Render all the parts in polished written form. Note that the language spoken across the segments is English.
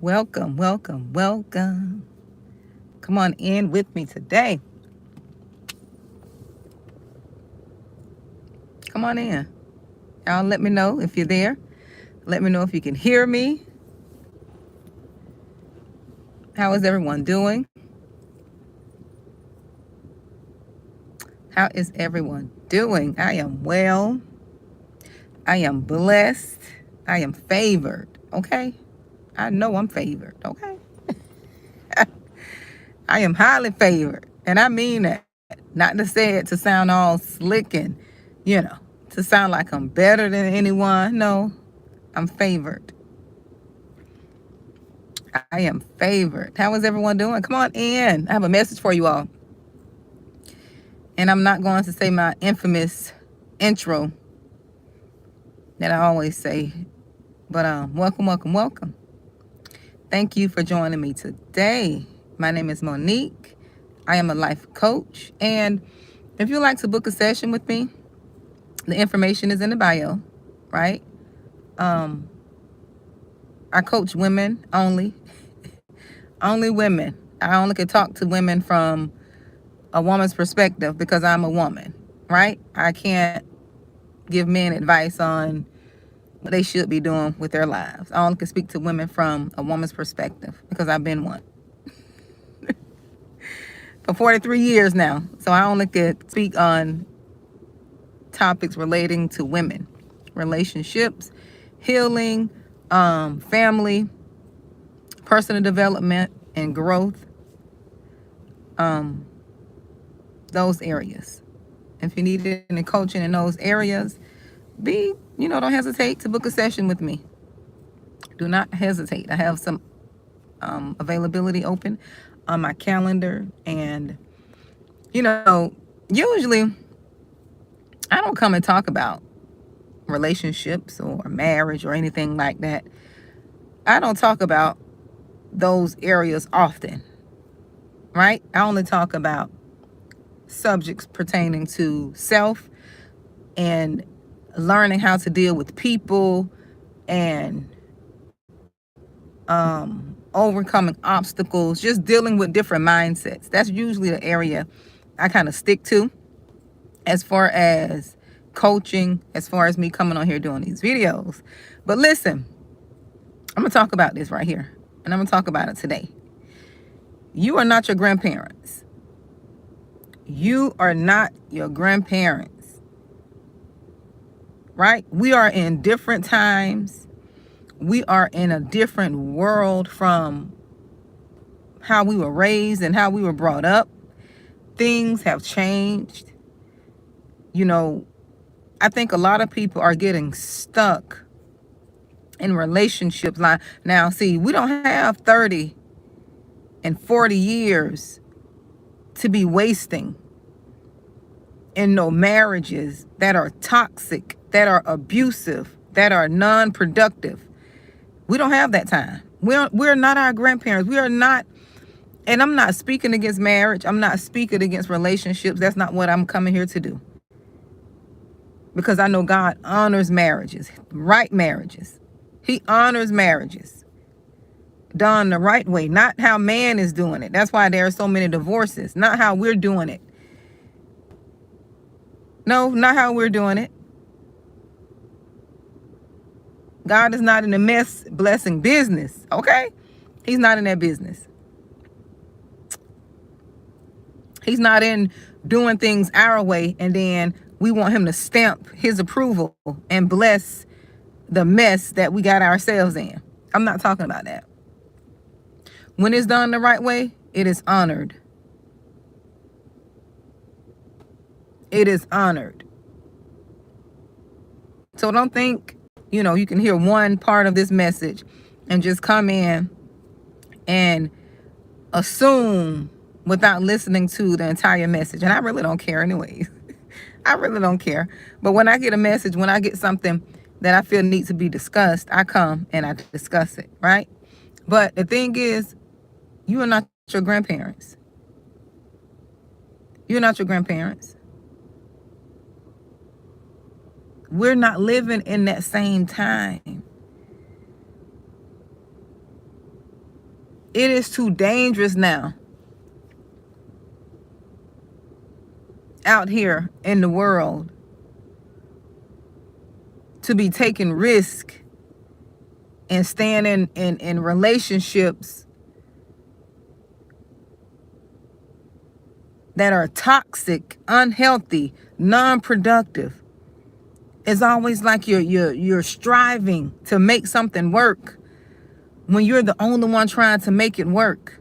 Welcome, welcome, welcome. Come on in with me today. Come on in. Y'all let me know if you're there. Let me know if you can hear me. How is everyone doing? How is everyone doing? I am well. I am blessed. I am favored. Okay? I know I'm favored. Okay? I am highly favored. And I mean that. Not to say it to sound all slick and, you know, to sound like I'm better than anyone. No, I'm favored. I am favored. How is everyone doing? Come on in. I have a message for you all. And I'm not going to say my infamous intro that I always say. But welcome, welcome, welcome. Thank you for joining me today. My name is Monique. I am a life coach. And if you'd like to book a session with me, the information is in the bio, right? I coach women only. Only women. I only can talk to women from a woman's perspective because I'm a woman, right? I can't give men advice on what they should be doing with their lives. I only can speak to women from a woman's perspective because I've been one for 43 years now. So I only could speak on topics relating to women, relationships, healing, family, personal development, and growth. Those areas. If you need any coaching in those areas, don't hesitate to book a session with me. Do not hesitate. I have some availability open on my calendar. And, usually I don't come and talk about relationships or marriage or anything like that. I don't talk about those areas often, right? I only talk about subjects pertaining to self and learning how to deal with people and overcoming obstacles, just dealing with different mindsets. That's usually the area I kind of stick to as far as coaching, as far as me coming on here doing these videos. But listen, I'm going to talk about this right here, and I'm going to talk about it today. You are not your grandparents. You are not your grandparents, right? We are in different times. We are in a different world from how we were raised and how we were brought up. Things have changed. I think a lot of people are getting stuck in relationships. Now, see, we don't have 30 and 40 years to be wasting in no marriages that are toxic, that are abusive, that are non-productive. We don't have that time. We're not our grandparents. We are not. And I'm not speaking against marriage. I'm not speaking against relationships. That's not what I'm coming here to do. Because I know God honors marriages, right marriages. He honors marriages done the right way, not how man is doing it. That's why there are so many divorces, not how we're doing it. No, not how we're doing it. God is not in the mess blessing business, okay? He's not in that business. He's not in doing things our way and then we want him to stamp his approval and bless the mess that we got ourselves in. I'm not talking about that. When it's done the right way, it is honored. It is honored. So don't think, you can hear one part of this message and just come in and assume without listening to the entire message. And I really don't care anyways. I really don't care. But when I get a message, when I get something that I feel needs to be discussed, I come and I discuss it, right? But the thing is, you are not your grandparents. You're not your grandparents. We're not living in that same time. It is too dangerous now out here in the world to be taking risk and staying in relationships that are toxic, unhealthy, non-productive. It's always like you're striving to make something work when you're the only one trying to make it work.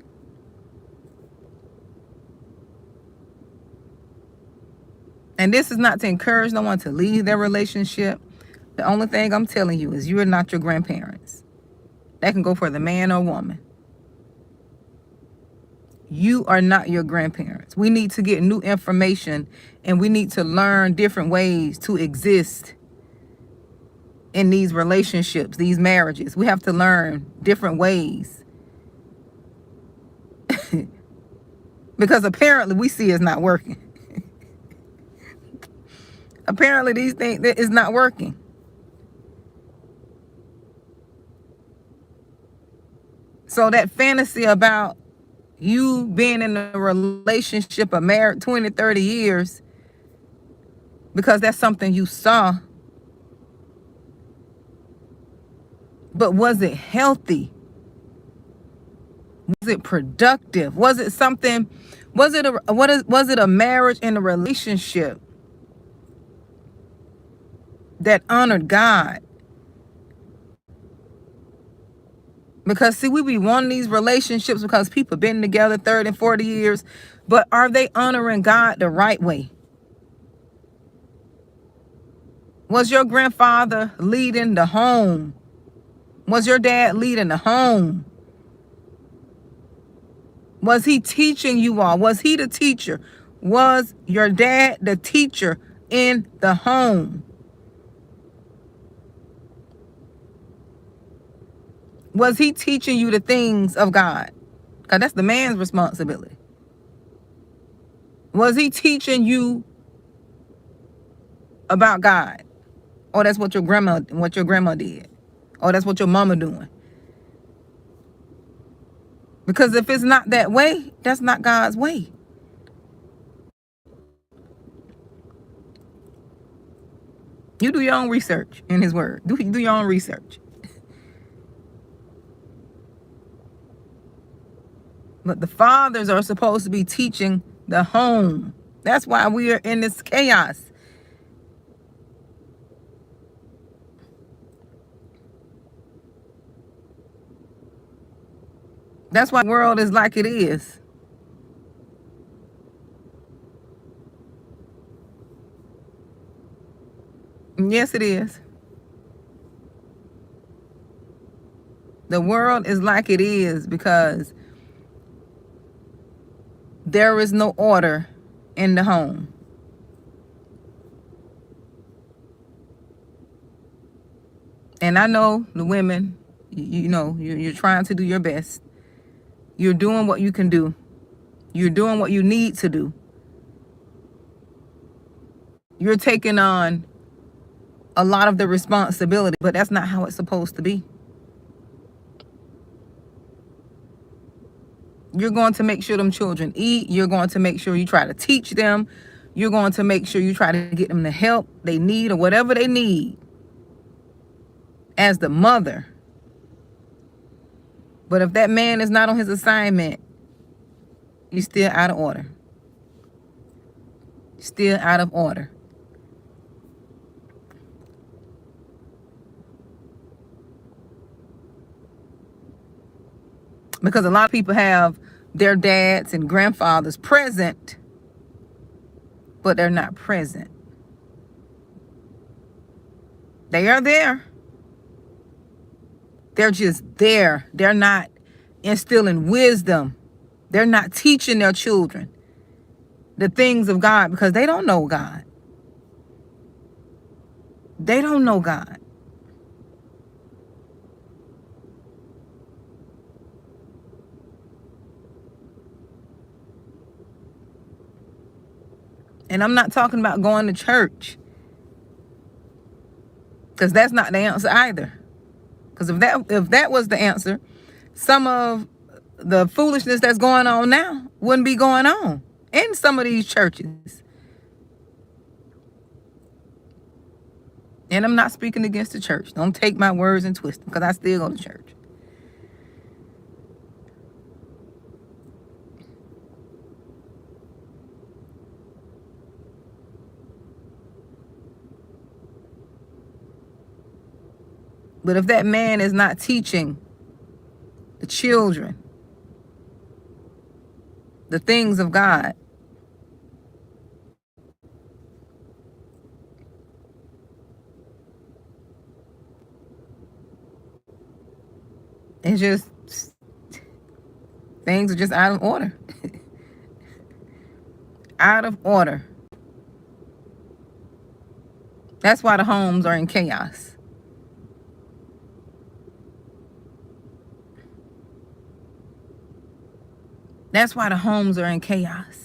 And this is not to encourage no one to leave their relationship. The only thing I'm telling you is you are not your grandparents. That can go for the man or woman. You are not your grandparents. We need to get new information, and we need to learn different ways to exist in these relationships, these marriages. We have to learn different ways. Because apparently we see it's not working. Apparently these things is not working. So that fantasy about you being in a relationship, a married 20, 30 years, because that's something you saw. But was it healthy? Was it productive? Was it something, was it a marriage and a relationship that honored God? Because see, we be wanting these relationships because people been together 30 and 40 years, but are they honoring God the right way? Was your grandfather leading the home? Was your dad leading the home? Was he teaching you all? Was he the teacher? Was your dad the teacher in the home? Was he teaching you the things of God? Because that's the man's responsibility. Was he teaching you about God? Or that's what your grandma did? Or that's what your mama doing? Because if it's not that way, that's not God's way. You do your own research in his word. Do your own research. But the fathers are supposed to be teaching the home. That's why we are in this chaos. That's why the world is like it is. Yes, it is. The world is like it is because there is no order in the home. And I know the women, you know, you're trying to do your best. You're doing what you can do. You're doing what you need to do. You're taking on a lot of the responsibility, but that's not how it's supposed to be. You're going to make sure them children eat. You're going to make sure you try to teach them. You're going to make sure you try to get them the help they need or whatever they need as the mother. But if that man is not on his assignment, you're still out of order. Still out of order. Because a lot of people have their dads and grandfathers present, but they're not present. They are there. They're just there. They're not instilling wisdom. They're not teaching their children the things of God because they don't know God. They don't know God. And I'm not talking about going to church, because that's not the answer either. Because if that was the answer, some of the foolishness that's going on now wouldn't be going on in some of these churches. And I'm not speaking against the church. Don't take my words and twist them, because I still go to church. But if that man is not teaching the children the things of God, it's just, things are just out of order. Out of order. That's why the homes are in chaos. That's why the homes are in chaos.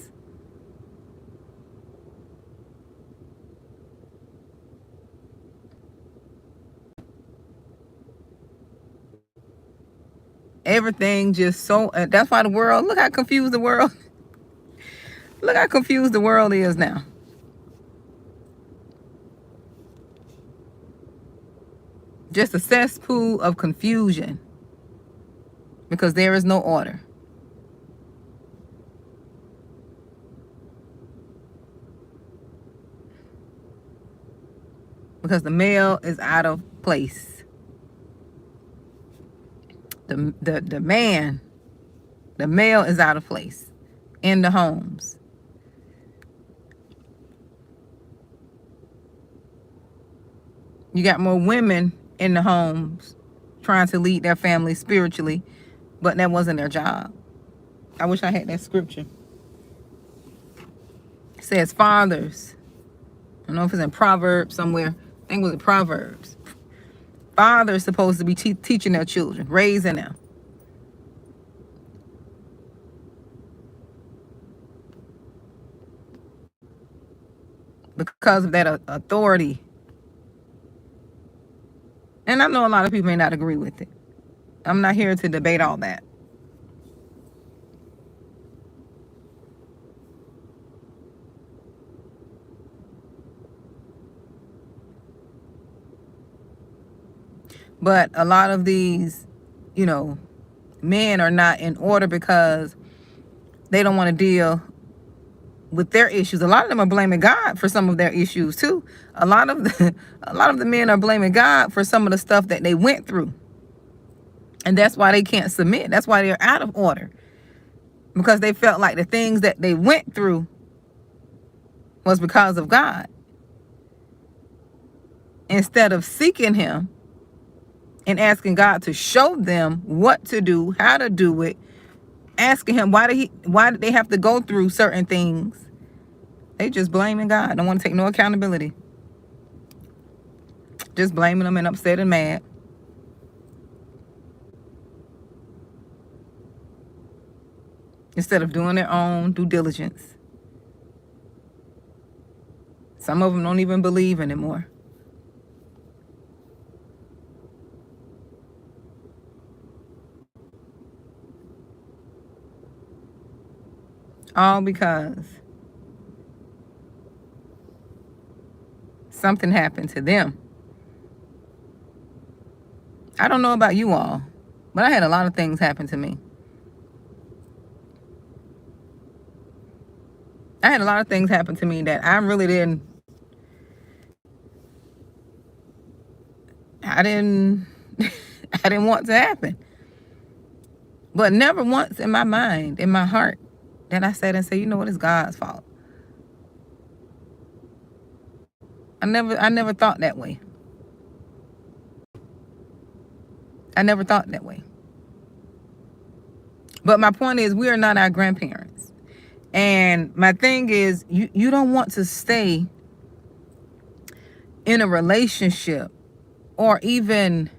Everything just so, that's why the world, look how confused the world, look how confused the world is now. Just a cesspool of confusion, because there is no order. Because the male is out of place. The man, the male is out of place in the homes. You got more women in the homes trying to lead their family spiritually, but that wasn't their job. I wish I had that scripture. It says fathers. I don't know if it's in Proverbs somewhere. I think it was in Proverbs. Fathers supposed to be teaching their children, raising them. Because of that authority. And I know a lot of people may not agree with it. I'm not here to debate all that. But a lot of these, men are not in order because they don't want to deal with their issues. A lot of them are blaming God for some of their issues too. A lot of the men are blaming God for some of the stuff that they went through. And that's why they can't submit. That's why they're out of order. Because they felt like the things that they went through was because of God. Instead of seeking him and asking God to show them what to do, how to do it, asking him why did they have to go through certain things, they just blaming God. Don't want to take no accountability. Just blaming them and upset and mad. Instead of doing their own due diligence. Some of them don't even believe anymore. All because something happened to them. I don't know about you all, but I had a lot of things happen to me. I had a lot of things happen to me that I really didn't I didn't want to happen. But never once in my mind, in my heart, that I sat and said, you know what, it's God's fault. I never thought that way. I never thought that way. But my point is, we are not our grandparents. And my thing is, you don't want to stay in a relationship or even,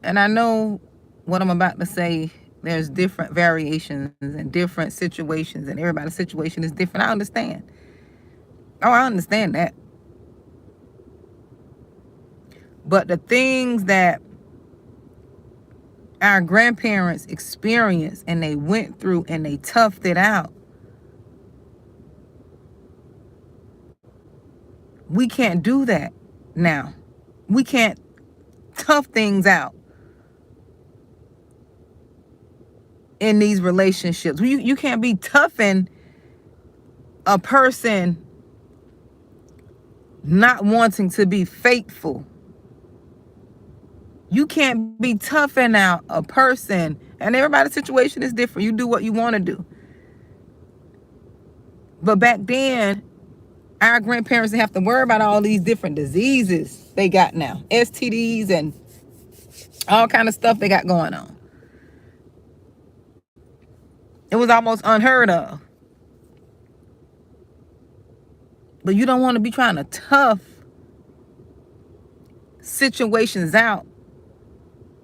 and I know what I'm about to say, there's different variations and different situations, and everybody's situation is different. I understand. Oh, I understand that. But the things that our grandparents experienced and they went through and they toughed it out. We can't do that now. We can't tough things out in these relationships. You can't be toughing a person not wanting to be faithful. You can't be toughing out a person, and everybody's situation is different. You do what you want to do. But back then, our grandparents didn't have to worry about all these different diseases they got now. STDs and all kind of stuff they got going on. It was almost unheard of. But you don't want to be trying to tough situations out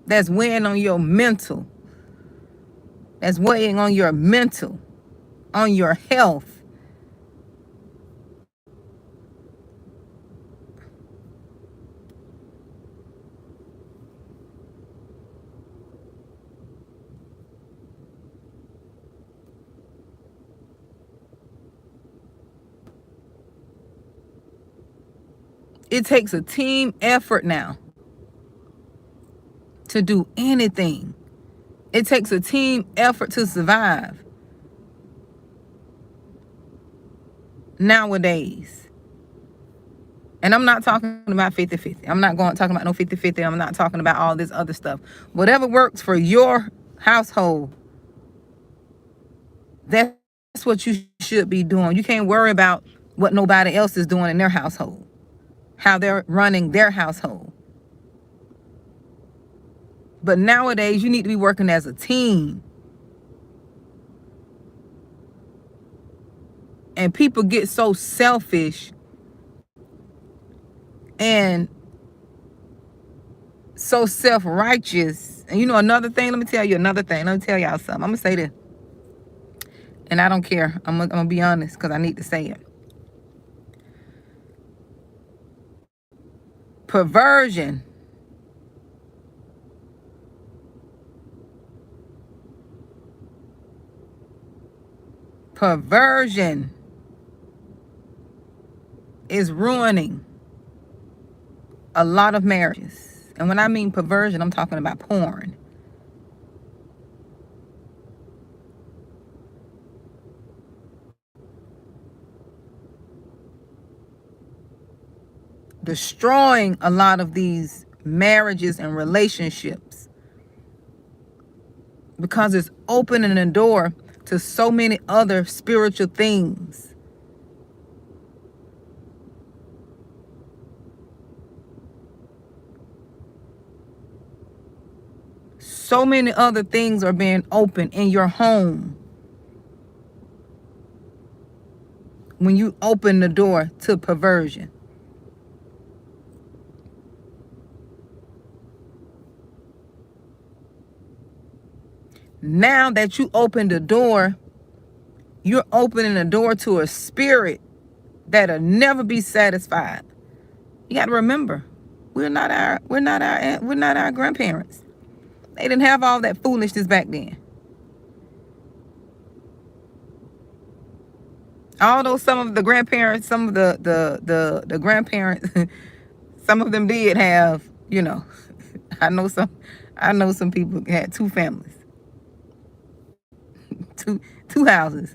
that's weighing on your mental. That's weighing on your mental, on your health. It takes a team effort now to do anything. It takes a team effort to survive nowadays. And I'm not talking about 50-50. I'm not talking about no 50-50. I'm not talking about all this other stuff. Whatever works for your household, that's what you should be doing. You can't worry about what nobody else is doing in their household, how they're running their household. But nowadays, you need to be working as a team. And people get so selfish and so self-righteous. And you know another thing? Let me tell you another thing. Let me tell y'all something. I'm going to say this. And I don't care. I'm going to be honest because I need to say it. Perversion. Perversion is ruining a lot of marriages. And when I mean perversion, I'm talking about porn. Destroying a lot of these marriages and relationships because it's opening the door to so many other spiritual things. So many other things are being opened in your home when you open the door to perversion. Now that you open the door, you're opening the door to a spirit that'll never be satisfied. You got to remember, we're not our grandparents. They didn't have all that foolishness back then. Although some of the grandparents, some of the grandparents, some of them did have, you know, I know some people had two families. Two houses.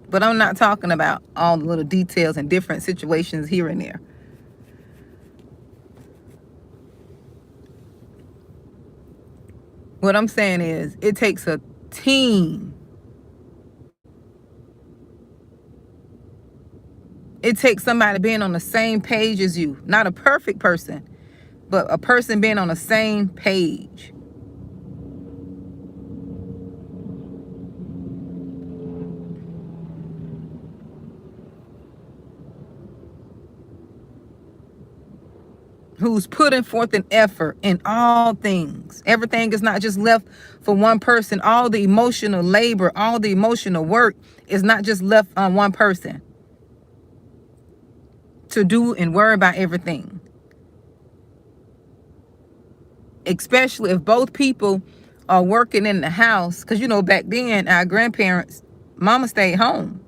But I'm not talking about all the little details and different situations here and there. What I'm saying is, it takes a team. It takes somebody being on the same page as you. Not a perfect person, but a person being on the same page. who's putting forth an effort in all things. Everything is not just left for one person. All the emotional labor, all the emotional work is not just left on one person to do and worry about everything. Especially if both people are working in the house. Because, back then, our grandparents, mama stayed home.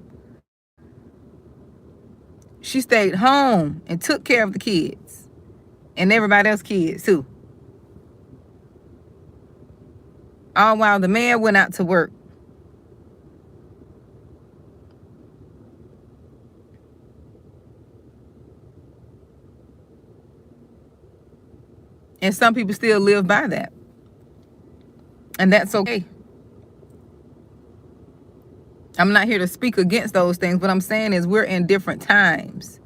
She stayed home and took care of the kids and everybody else's kids too. All while the man went out to work. And some people still live by that. And that's okay. I'm not here to speak against those things. What I'm saying is we're in different times.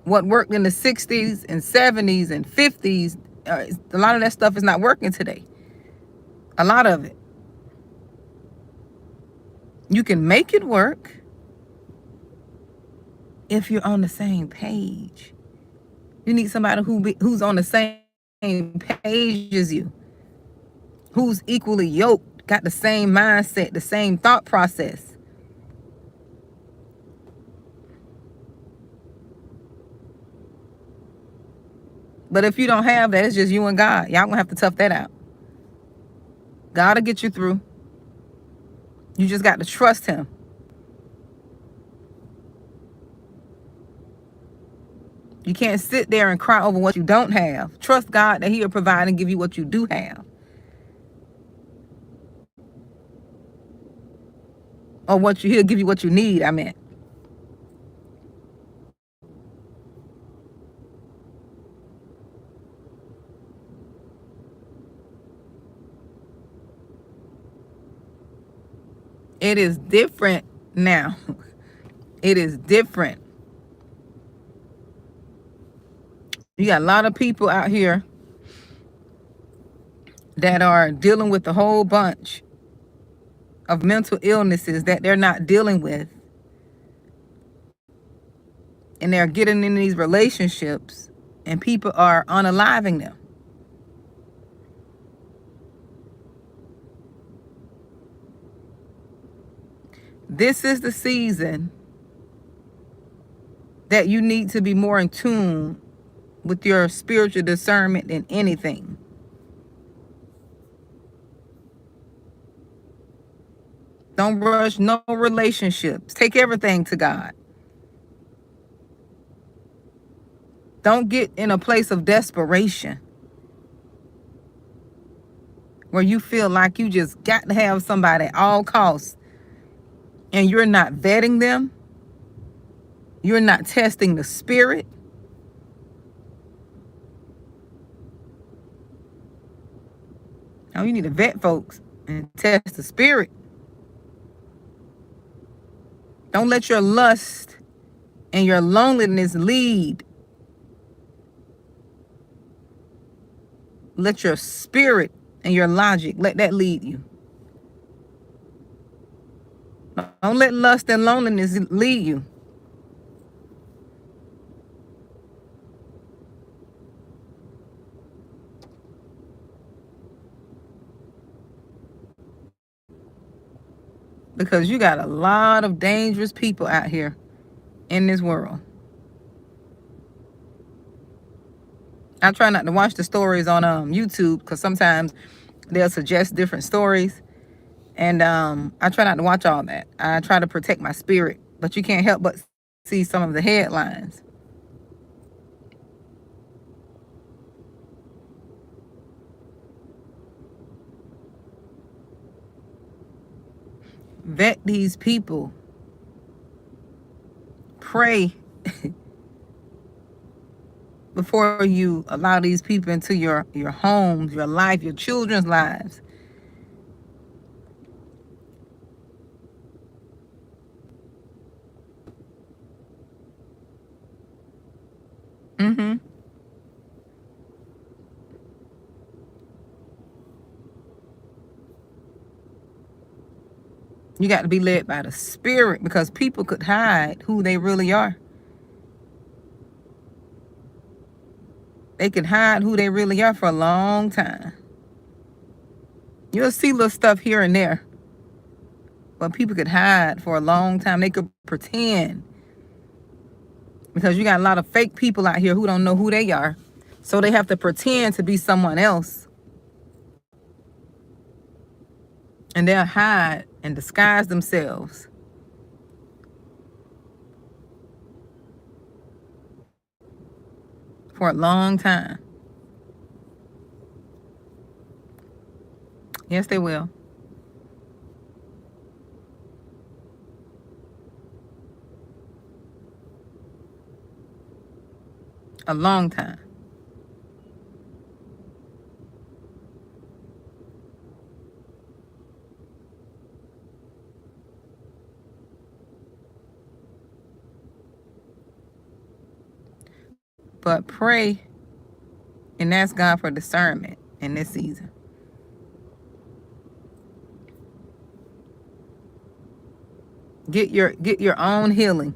What worked in the 60s and 70s and 50s, a lot of that stuff is not working today. A lot of it. You can make it work if you're on the same page. You need somebody who's on the same page as you, who's equally yoked, got the same mindset, the same thought process. But if you don't have that, it's just you and God. Y'all gonna have to tough that out. God will get you through. You just got to trust him. You can't sit there and cry over what you don't have. Trust God that he'll provide and give you what you do have. Or he'll give you what you need, I meant. It is different now. It is different. You got a lot of people out here that are dealing with a whole bunch of mental illnesses that they're not dealing with. And they're getting in these relationships and people are unaliving them. This is the season that you need to be more in tune with your spiritual discernment than anything. Don't rush no relationships. Take everything to God. Don't get in a place of desperation where you feel like you just got to have somebody at all costs and you're not vetting them. You're not testing the spirit. Now you need to vet folks and test the spirit. Don't let your lust and your loneliness lead. Let your spirit and your logic, let that lead you. Don't let lust and loneliness lead you. Because you got a lot of dangerous people out here in this world. I try not to watch the stories on YouTube because sometimes they'll suggest different stories. And I try not to watch all that. I try to protect my spirit. But you can't help but see some of the headlines. Vet these people. Pray before you allow these people into your homes, your life, your children's lives. Mm-hmm. You got to be led by the Spirit, because people could hide who they really are. They can hide who they really are for a long time. You'll see little stuff here and there, but people could hide for a long time. They could pretend, because you got a lot of fake people out here who don't know who they are. So they have to pretend to be someone else. And they'll hide and disguise themselves. For a long time. Yes, they will. A long time. But pray and ask God for discernment in this season. Get your own healing.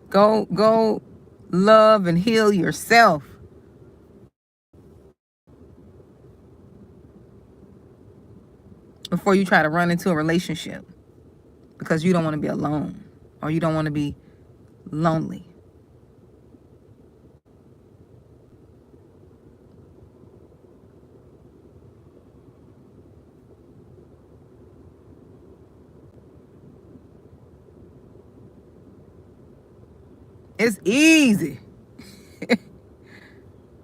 Go love and heal yourself. Before you try to run into a relationship, because you don't want to be alone, or you don't want to be lonely. It's easy.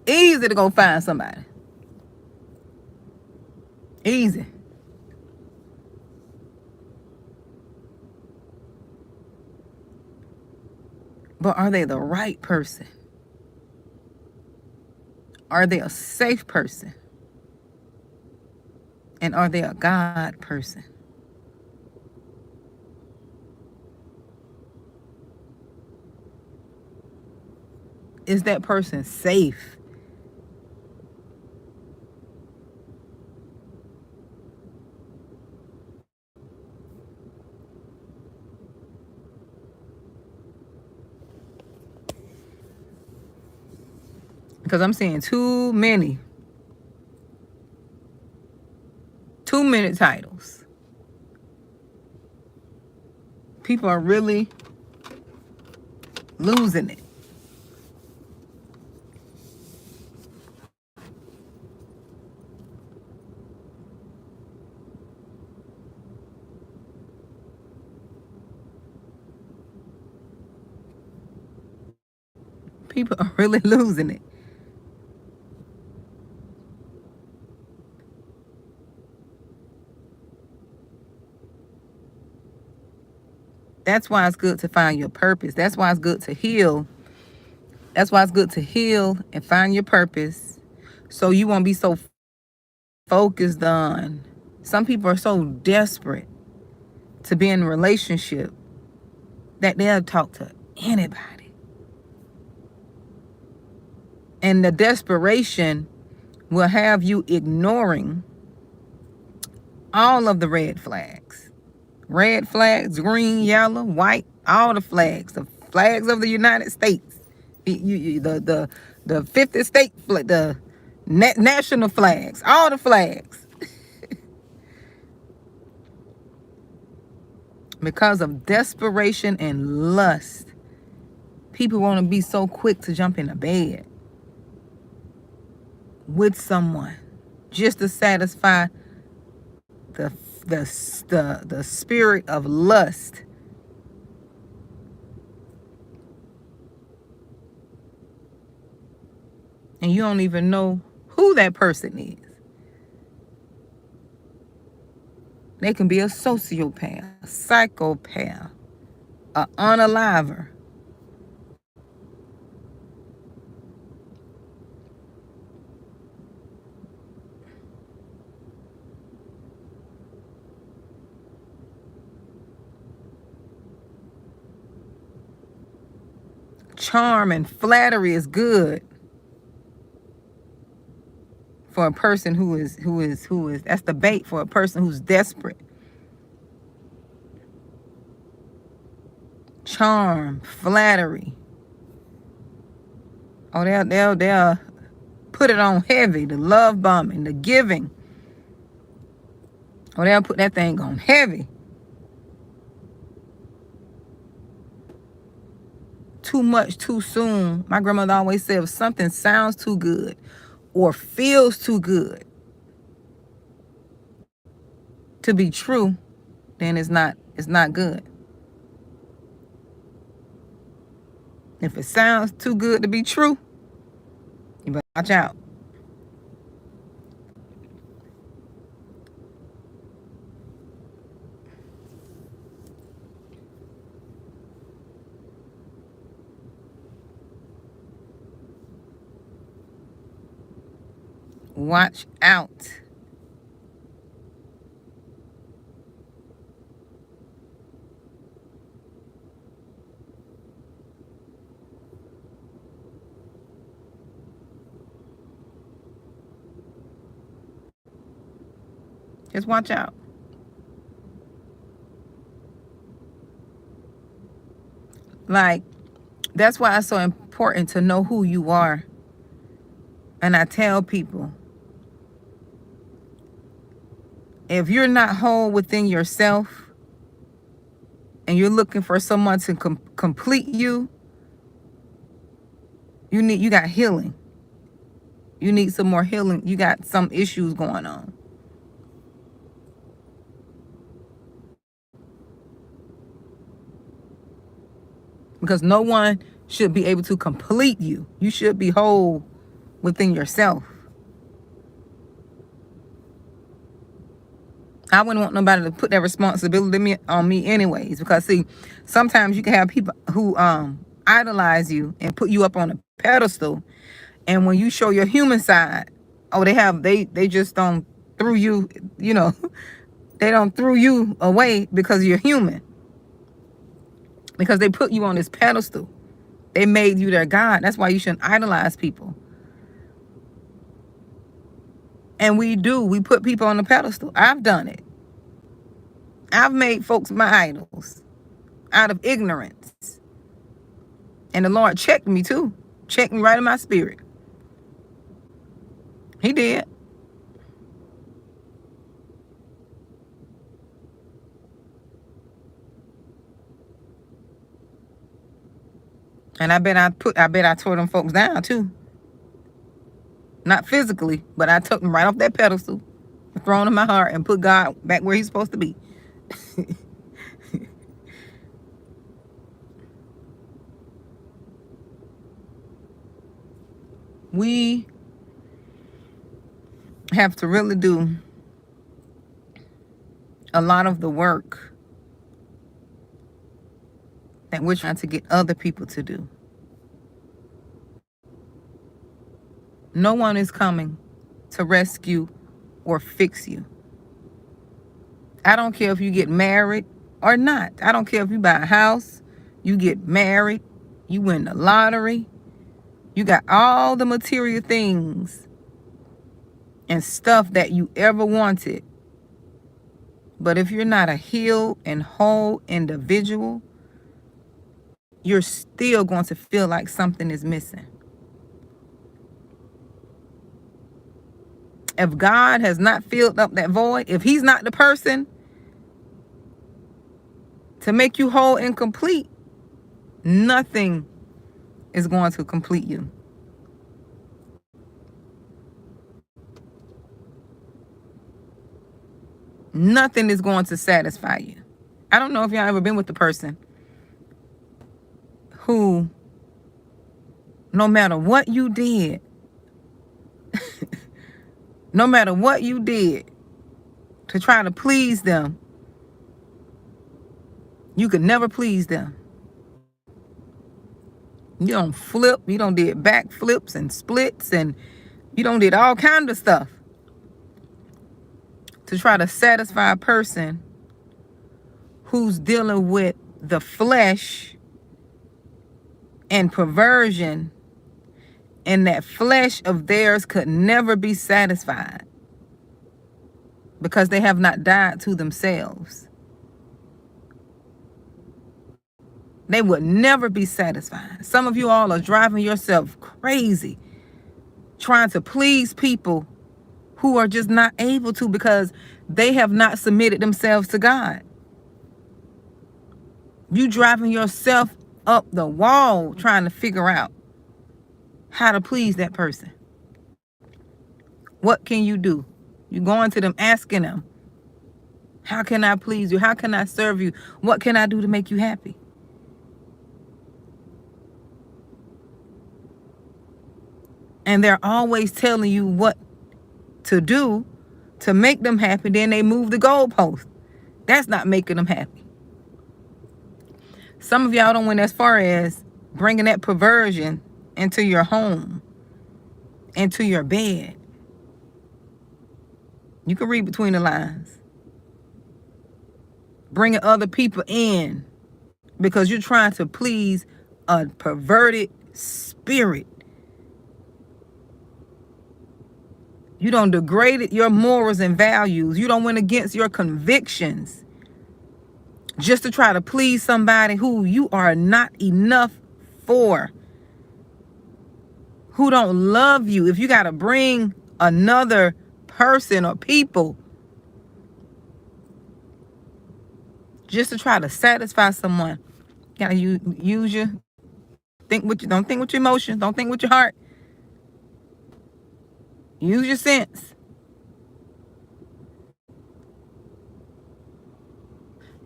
Easy to go find somebody. Easy. But are they the right person? Are they a safe person? And are they a God person? Is that person safe? Because I'm seeing too many titles. People are really losing it. People are really losing it. That's why it's good to find your purpose. That's why it's good to heal. That's why it's good to heal and find your purpose, so you won't be so focused on. Some people are so desperate to be in a relationship that they'll talk to anybody. And the desperation will have you ignoring all of the red flags. Red flags, green, yellow, white, all the flags of the United States, the 50 state, the national flags, all the flags. Because of desperation and lust, people want to be so quick to jump into bed with someone just to satisfy the spirit of lust. And you don't even know who that person is. They can be a sociopath, a psychopath, an unaliver. Charm and flattery is good for a person who is that's the bait for a person who's desperate. charm, flattery. Oh, they'll put it on heavy, the love bombing, the giving. Oh, they'll put that thing on heavy. Too much, too soon. My grandmother always said, if something sounds too good or feels too good to be true, then it's not good. If it sounds too good to be true, you better watch out. Watch out. Just watch out. Like, that's why it's so important to know who you are. And I tell people, if you're not whole within yourself and you're looking for someone to complete you, you got healing. You need some more healing. You got some issues going on. Because no one should be able to complete you. You should be whole within yourself. I wouldn't want nobody to put that responsibility on me anyways. Because see, sometimes you can have people who idolize you and put you up on a pedestal. And when you show your human side, oh, they just don't throw you, they don't throw you away because you're human. Because they put you on this pedestal. They made you their God. That's why you shouldn't idolize people. And we put people on the pedestal. I've done it. I've made folks my idols out of ignorance. And the Lord checked me too. Checked me right in my spirit. He did. And I bet I tore them folks down too. Not physically, but I took them right off that pedestal, thrown in my heart, and put God back where he's supposed to be. We have to really do a lot of the work that we're trying to get other people to do. No one is coming to rescue or fix you. I don't care if you get married or not. I don't care if you buy a house, you get married, you win the lottery, you got all the material things and stuff that you ever wanted. But if you're not a healed and whole individual, you're still going to feel like something is missing. If God has not filled up that void, if he's not the person to make you whole and complete, nothing is going to complete you. Nothing is going to satisfy you. I don't know if y'all ever been with the person who, no matter what you did, no matter what you did to try to please them, you could never please them. You don't flip, you don't did back flips and splits, and you don't did all kinds of stuff to try to satisfy a person who's dealing with the flesh and perversion, and that flesh of theirs could never be satisfied because they have not died to themselves. They would never be satisfied. Some of you all are driving yourself crazy trying to please people who are just not able to because they have not submitted themselves to God. You driving yourself up the wall trying to figure out how to please that person. What can you do? You going to them asking them, how can I please you? How can I serve you? What can I do to make you happy? And they're always telling you what to do to make them happy. Then they move the goalpost. That's not making them happy. Some of y'all don't went as far as bringing that perversion into your home, into your bed. You can read between the lines. Bringing other people in because you're trying to please a perverted spirit. You don't degrade your morals and values. You don't went against your convictions just to try to please somebody who you are not enough for, who don't love you. If you got to bring another person or people just to try to satisfy someone, you gotta use your don't think with your emotions, don't think with your heart. Use your sense.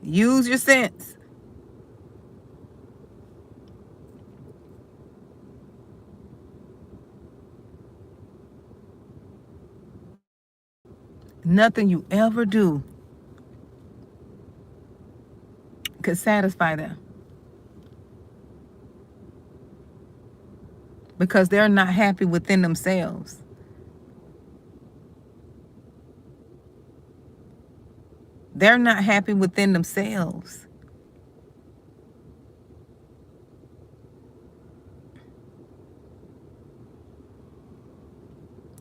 Use your sense. Nothing you ever do could satisfy them. Because they're not happy within themselves. They're not happy within themselves.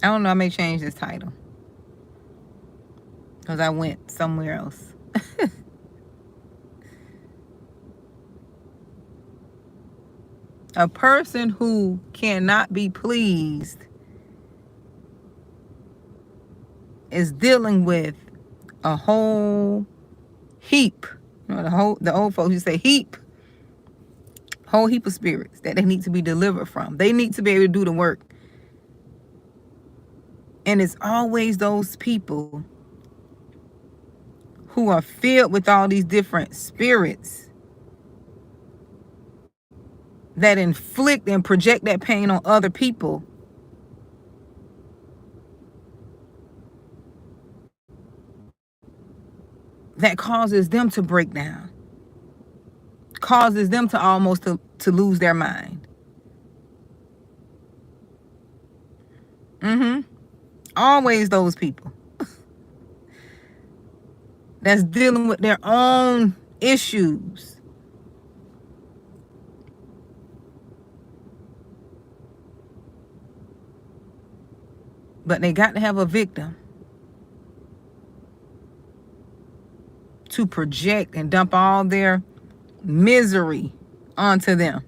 I don't know, I may change this title because I went somewhere else. A person who cannot be pleased is dealing with a whole heap. You know, the old folks used to say heap. Whole heap of spirits that they need to be delivered from. They need to be able to do the work. And it's always those people who are filled with all these different spirits that inflict and project that pain on other people. That causes them to break down. Causes them to almost to lose their mind. Always those people that's dealing with their own issues. But they got to have a victim to project and dump all their misery onto them.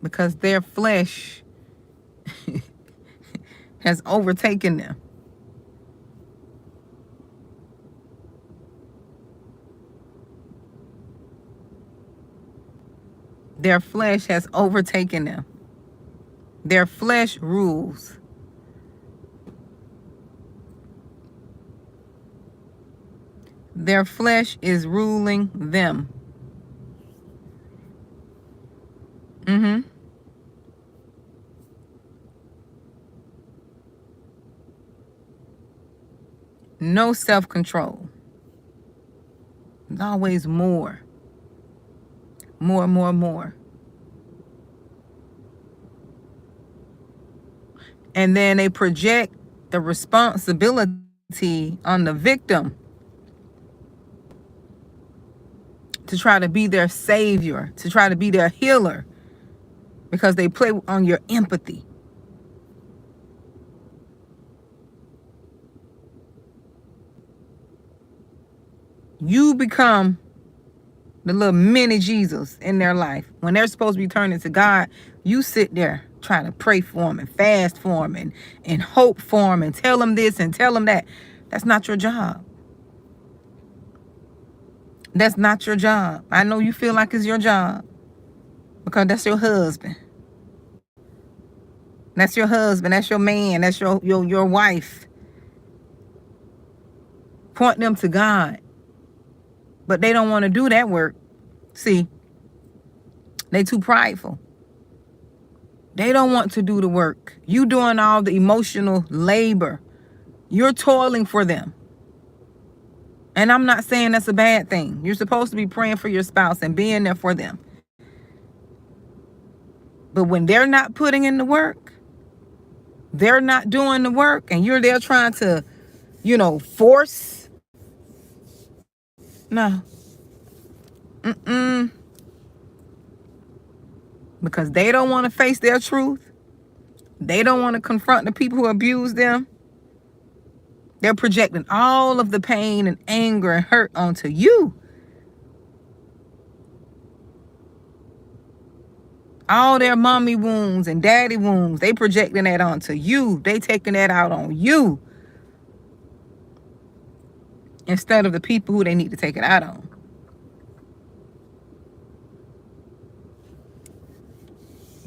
Because their flesh has overtaken them. Their flesh has overtaken them. Their flesh rules. Their flesh is ruling them. No self-control. There's always more. More. And then they project the responsibility on the victim to try to be their savior, to try to be their healer, because they play on your empathy. You become the little mini Jesus in their life. When they're supposed to be turning to God, you sit there trying to pray for them and fast for them and hope for them and tell them this and tell them that. That's not your job. That's not your job. I know you feel like it's your job because that's your husband. That's your husband. That's your man. That's your wife. Point them to God. But they don't want to do that work. See, they too prideful. They don't want to do the work. You doing all the emotional labor. You're toiling for them. And I'm not saying that's a bad thing. You're supposed to be praying for your spouse and being there for them. But when they're not putting in the work, they're not doing the work, and you're there trying to, force. No. Because they don't want to face their truth. They don't want to confront the people who abuse them. They're projecting all of the pain and anger and hurt onto you. All their mommy wounds and daddy wounds, they projecting that onto you. They taking that out on you. Instead of the people who they need to take it out on.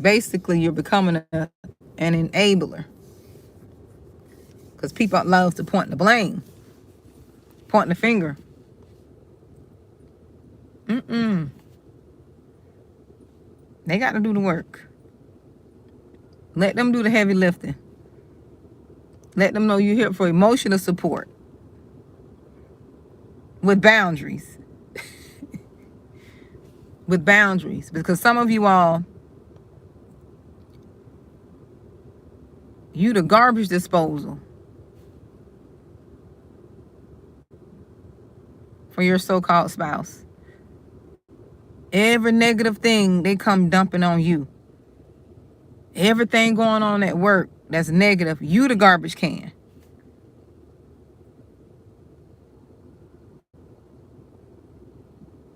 Basically, you're becoming an enabler. Because people love to point the blame. Point the finger. They got to do the work. Let them do the heavy lifting. Let them know you're here for emotional support. With boundaries. With boundaries. Because some of you all, you the garbage disposal for your so-called spouse. Every negative thing they come dumping on you. Everything going on at work that's negative, you the garbage can.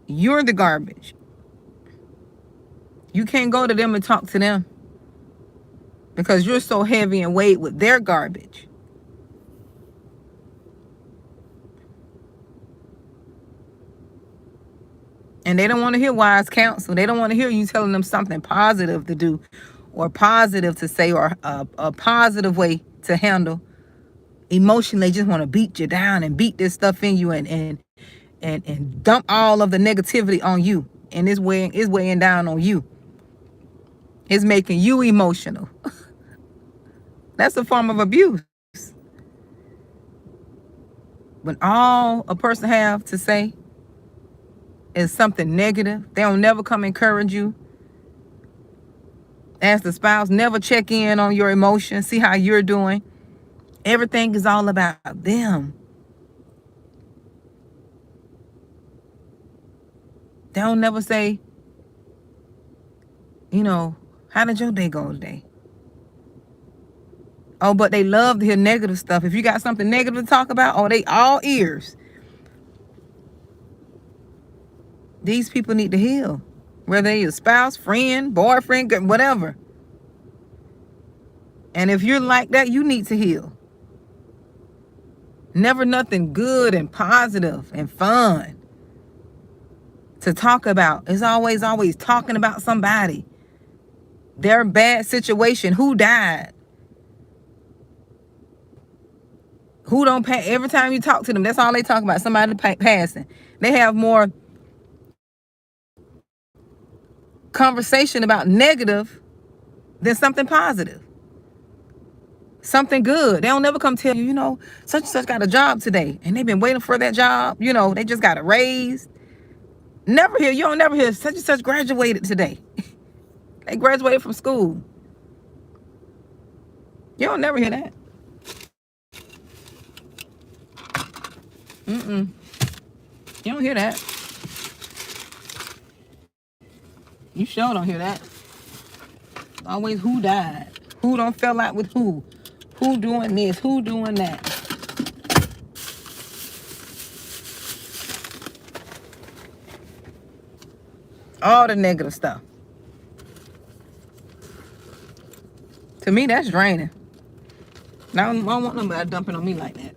You're the garbage. You can't go to them and talk to them because you're so heavy and weight with their garbage. And they don't want to hear wise counsel. They don't want to hear you telling them something positive to do or positive to say or a positive way to handle. Emotionally, they just want to beat you down and beat this stuff in you and dump all of the negativity on you. And it's weighing down on you. It's making you emotional. That's a form of abuse. When all a person have to say is something negative, they don't never come encourage you. As the spouse, never check in on your emotions, see how you're doing. Everything is all about them. They don't never say, how did your day go today? Oh, but they love to hear negative stuff. If you got something negative to talk about, they all ears. These people need to heal. Whether you're a spouse, friend, boyfriend, whatever. And if you're like that, you need to heal. Never nothing good and positive and fun to talk about. It's always talking about somebody. Their bad situation. Who died? Who don't pay? Every time you talk to them, that's all they talk about. Somebody passing. They have more conversation about negative than something positive. Something good. They don't never come tell you, such and such got a job today. And they've been waiting for that job. They just got a raise. You don't never hear such and such graduated today. They graduated from school. You don't never hear that. You don't hear that. You sure don't hear that. Always who died. Who don't fell out with who. Who doing this? Who doing that? All the negative stuff. To me, that's draining. Now, I don't want nobody dumping on me like that.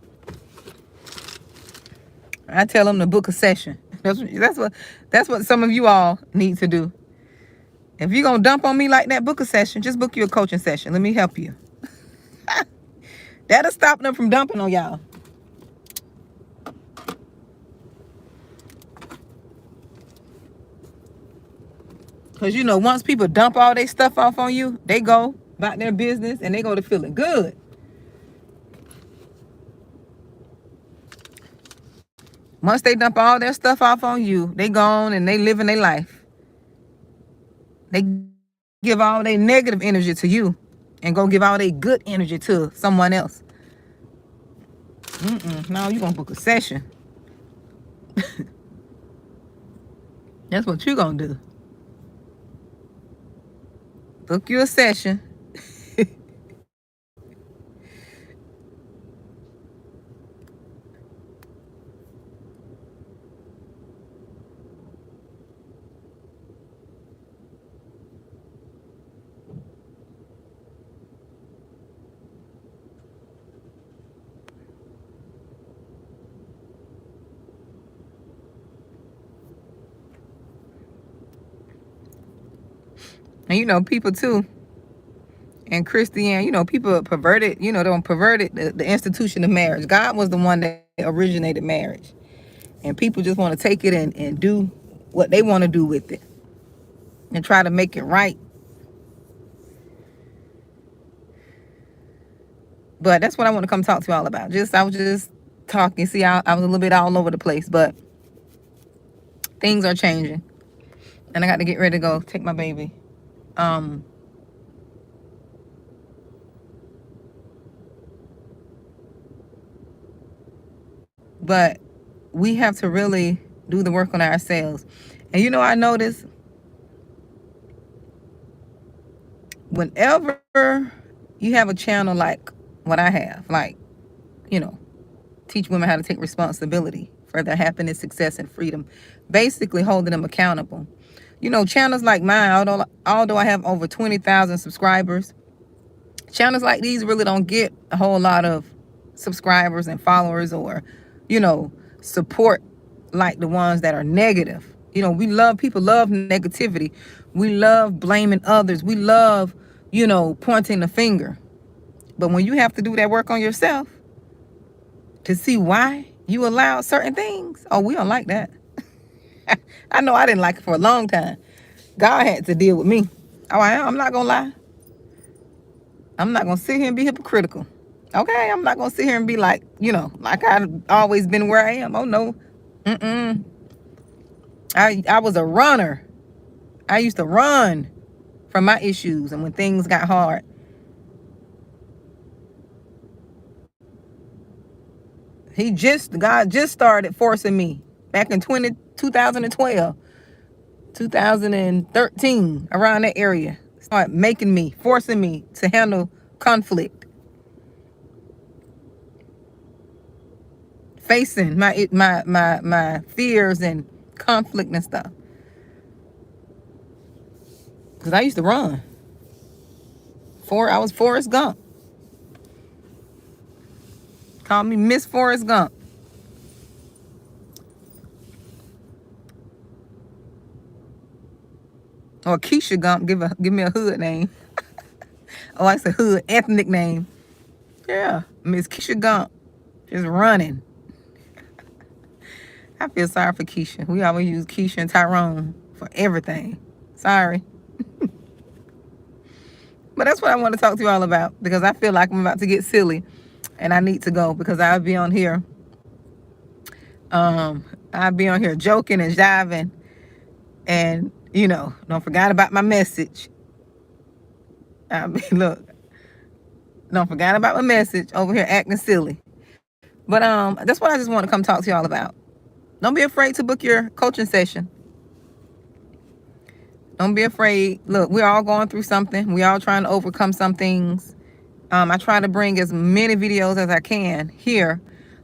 I tell them to book a session. That's what some of you all need to do. If you're gonna dump on me like that, book a session. Just book you a coaching session. Let me help you. That'll stop them from dumping on y'all. Because, you know, once people dump all their stuff off on you, they go about their business and they go to feeling good. Once they dump all their stuff off on you, they gone and they living their life. They give all their negative energy to you and go give all their good energy to someone else. No, you're going to book a session. That's what you're going to do. Book you a session. And, you know, people too, and Christian, you know, people perverted, you know, don't perverted the institution of marriage. God was the one that originated marriage. And people just want to take it and do what they want to do with it. And try to make it right. But that's what I want to come talk to y'all about. I was just talking. See, I was a little bit all over the place. But things are changing. And I got to get ready to go take my baby. But we have to really do the work on ourselves. And, you know, I notice whenever you have a channel like what I have, like, you know, teach women how to take responsibility for their happiness, success, and freedom, basically holding them accountable. You know, channels like mine, although I have over 20,000 subscribers, channels like these really don't get a whole lot of subscribers and followers or, you know, support like the ones that are negative. You know, people love negativity. We love blaming others. We love, you know, pointing the finger. But when you have to do that work on yourself to see why you allow certain things, oh, we don't like that. I know I didn't like it for a long time. God had to deal with me. Oh, I'm not going to lie. I'm not going to sit here and be hypocritical. Okay? I'm not going to sit here and be like, you know, like I've always been where I am. Oh, no. I was a runner. I used to run from my issues and when things got hard. God just started forcing me back in 2012, 2013, around that area. Started forcing me to handle conflict. Facing my fears and conflict and stuff. Because I used to run. I was Forrest Gump. Call me Miss Forrest Gump. Or Keisha Gump. Give me a hood name. Oh, I said hood ethnic name. Yeah, Miss Keisha Gump. Just running. I feel sorry for Keisha. We always use Keisha and Tyrone for everything. Sorry. But that's what I want to talk to you all about because I feel like I'm about to get silly and I need to go because I'll be on here. I'll be on here joking and jiving and, you know, don't forget about my message. Look, don't forget about my message over here acting silly. But that's what I just want to come talk to y'all about. Don't be afraid to book your coaching session. Don't be afraid. Look, we're all going through something. We're all trying to overcome some things. I try to bring as many videos as I can here.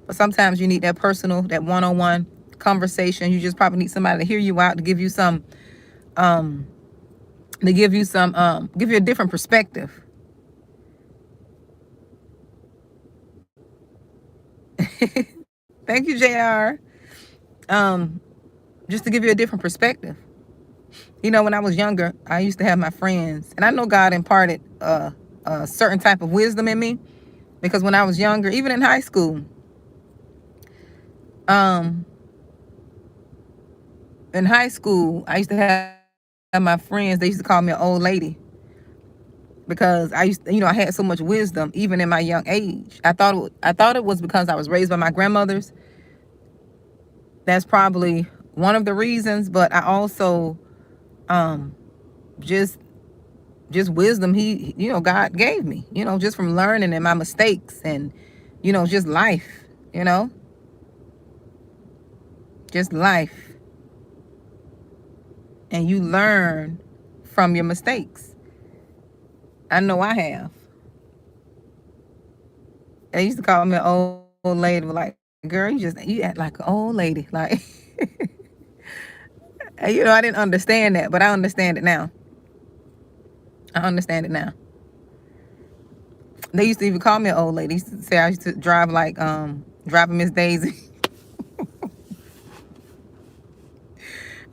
But sometimes you need that personal, that one-on-one conversation. You just probably need somebody to hear you out, to give you some um to give you some give you a different perspective. Thank you, JR. Um, just to give you a different perspective. You know, when I was younger, I used to have my friends, and I know God imparted a certain type of wisdom in me, because when I was younger, even in high school, um, I used to have my friends. They used to call me an old lady because I used, I had so much wisdom even in my young age. I thought it was because I was raised by my grandmothers. That's probably one of the reasons, but I also um just wisdom God gave me, just from learning and my mistakes, and just life, you know just life. And you learn from your mistakes. I know I have. They used to call me an old lady, like, girl, you act like an old lady, like. I didn't understand that, but I understand it now. They used to even call me an old lady. They used to say I used to drive like driving Miss Daisy.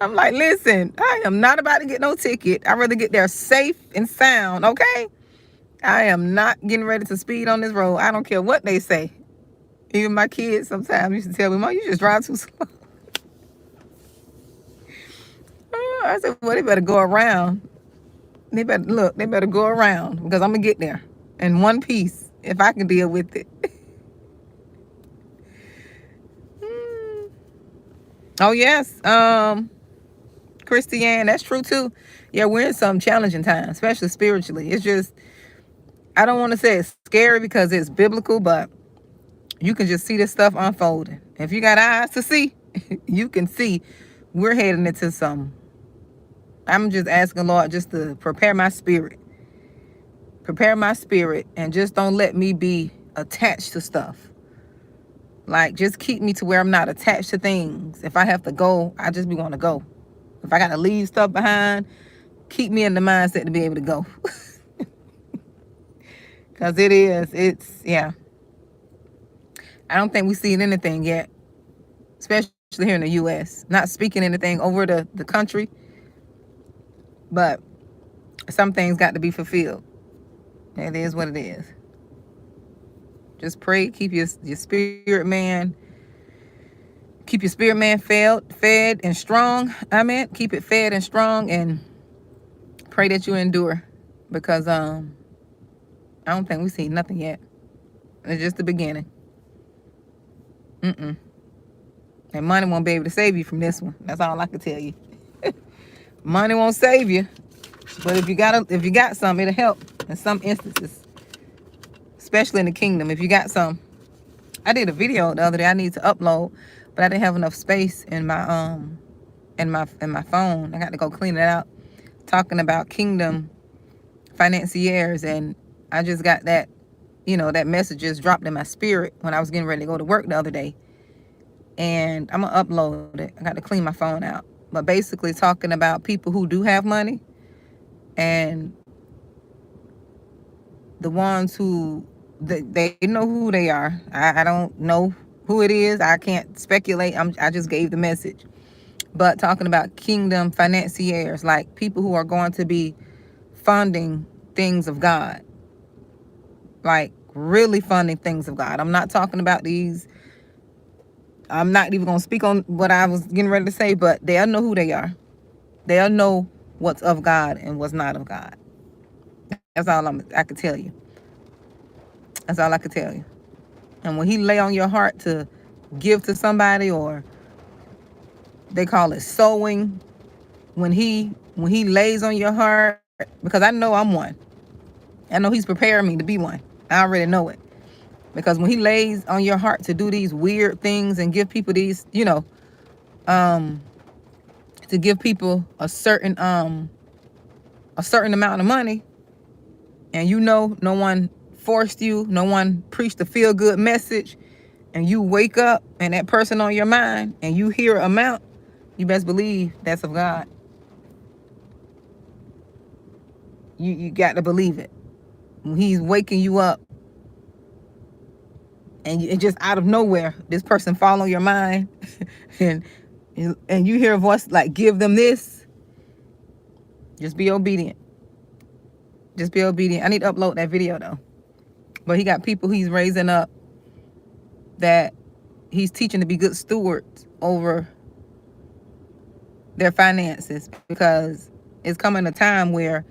I'm like, listen, I am not about to get no ticket. I'd rather get there safe and sound, okay? I am not getting ready to speed on this road. I don't care what they say. Even my kids sometimes used to tell me, Mom, you just drive too slow. I said, well, they better go around. They better go around, because I'm going to get there in one piece if I can deal with it. Oh, yes. Christiane, that's true too. Yeah, we're in some challenging times, especially spiritually. It's just, I don't want to say it's scary because it's biblical, but you can just see this stuff unfolding. If you got eyes to see, you can see we're heading into some. I'm just asking Lord just to prepare my spirit, and just don't let me be attached to stuff. Like, just keep me to where I'm not attached to things. If I have to go, I just want to go. If I got to leave stuff behind, keep me in the mindset to be able to go. Because yeah. I don't think we've seen anything yet, especially here in the U.S. Not speaking anything over the country, but some things got to be fulfilled. It is what it is. Just pray, keep your spirit man, fed and strong. Amen. Keep it fed and strong, and pray that you endure, because I don't think we've seen nothing yet. It's just the beginning. And money won't be able to save you from this one. That's all I can tell you. Money won't save you, but if you got some, it'll help in some instances, especially in the kingdom. If you got some, I did a video the other day I need to upload, but I didn't have enough space in my in my phone. I got to go clean it out. Talking about kingdom financiers, and I just got that, that message just dropped in my spirit when I was getting ready to go to work the other day, and I'm gonna upload it. I got to clean my phone out, but basically talking about people who do have money, and the ones who they know who they are. I don't know who it is. I can't speculate. I just gave the message. But talking about kingdom financiers, like people who are going to be funding things of God, like really funding things of God. I'm not talking about these. I'm not even going to speak on what I was getting ready to say, but they'll know who they are. They'll know what's of God and what's not of God. That's all I can tell you. That's all I can tell you. And when he lay on your heart to give to somebody, or they call it sowing, when he lays on your heart, because I know I'm one. I know he's preparing me to be one. I already know it. Because when he lays on your heart to do these weird things and give people these, to give people a certain amount of money, and no one forced you, no one preached a feel good message, and you wake up and that person on your mind and you hear an amount, you best believe that's of God. You got to believe it. When he's waking you up, and it just out of nowhere, this person fall on your mind, and you hear a voice like, give them this. Just be obedient. Just be obedient. I need to upload that video though. But he got people he's raising up that he's teaching to be good stewards over their finances, because it's coming a time where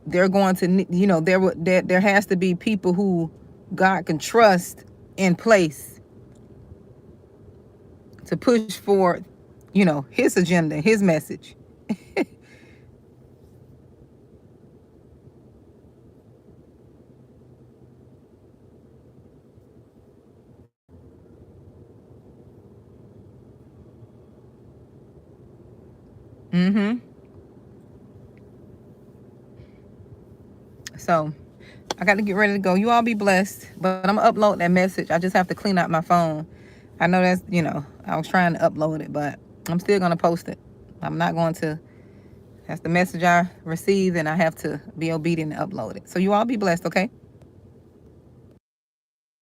they're going to, you know, there has to be people who God can trust in place to push forward, you know, his agenda, his message. So I got to get ready to go. You all be blessed. But I'm going to upload that message. I just have to clean out my phone. I know that's, you know, I was trying to upload it, but I'm still going to post it. I'm not going to. That's the message I received, and I have to be obedient and upload it. So you all be blessed, okay?